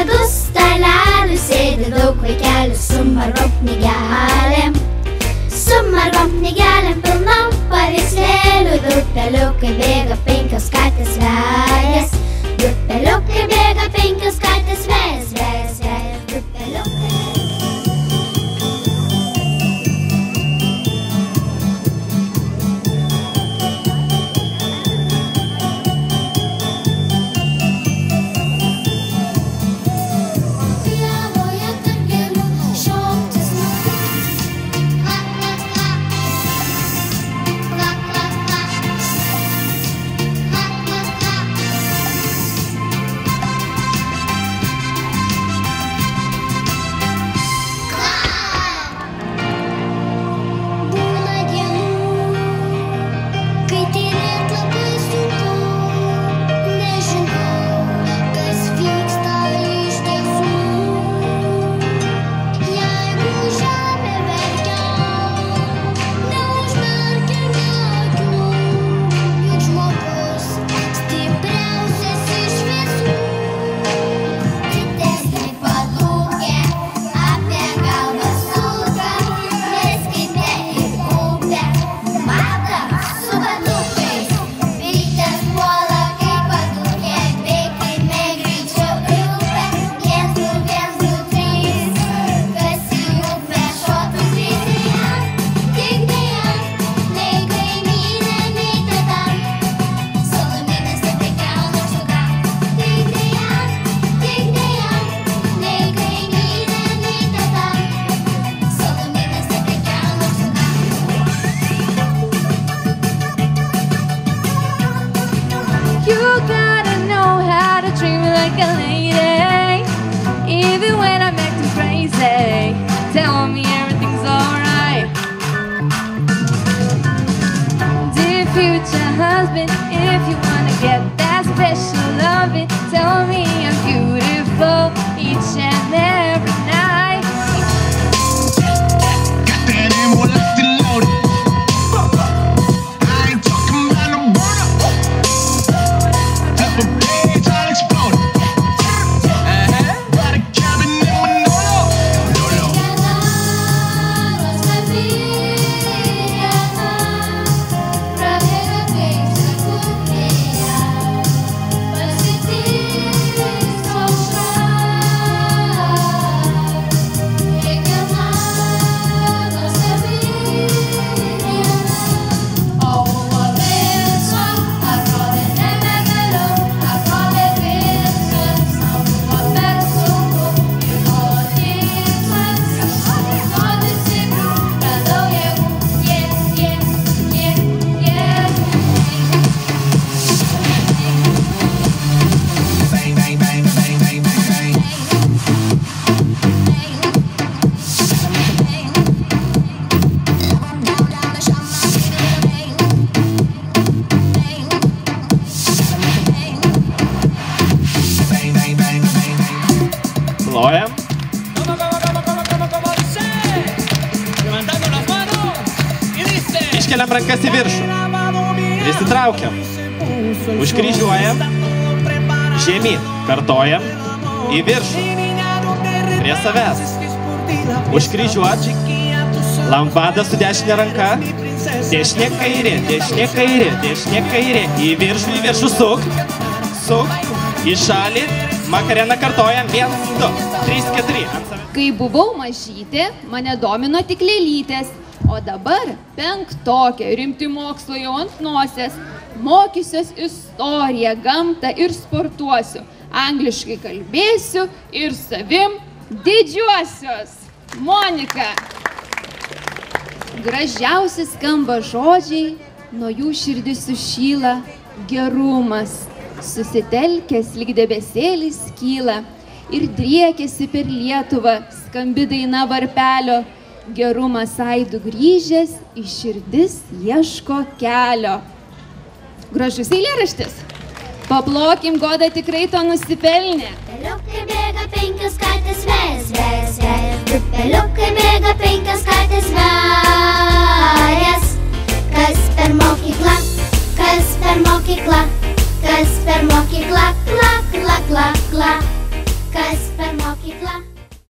ledų stalelių sėdi daug vaikelių su margom knygelėm. Su margom knygelėm pilnom paveikslėlių. Du peliukai bėga, 5 katės vejas. Du peliukai bėga, 5 katės vejas, vejas, vejas. Du peliukai. Tell me everything's alright. Dear future husband, if you wanna get that special loving, tell me I'm beautiful each and every night. Got that ammo locked and loaded. I ain't talking about no burner. Flip a page, I'll explode it. Got a cabin in Manolo. Plojam. Iškeliam rankas į viršų. Prisitraukiam. Užkryžiuojam. Žemyn. Kartojam. Į viršų. Prie savęs. Užkryžiuot. Lampada su dešinė ranka. Dešinė kairė, dešinė kairė, dešinė kairė. Į viršų suk. Suk. Į šalį. Makarena kartojam. 1, 2, 3, 4. Kai buvau mažytė, mane domino tik lėlytės, o dabar 5-tokė, rimti mokslo jau ant nosies. Mokysiuos istoriją, gamtą ir sportuosiu. Angliškai kalbėsiu ir savim didžiuosiuos. Monika. Gražiausi skamba žodžiai, nuo jų širdis sušyla gerumas. Susitelkęs lyg debesėlis kyla ir driekiasi per Lietuvą skambi daina varpelio. Gerumas aidu grįžęs, į širdis ieško kelio. Gražus eilėraštis. Paplokim, Goda tikrai to nusipelnė. Peliukai bėga, 5 katės vejas, vejas, vejas. Du peliukai bėga, 5 katės vejas. Kas per mokyklą, kas per mokyklą, kas per mokyklą, kla, kla, kla.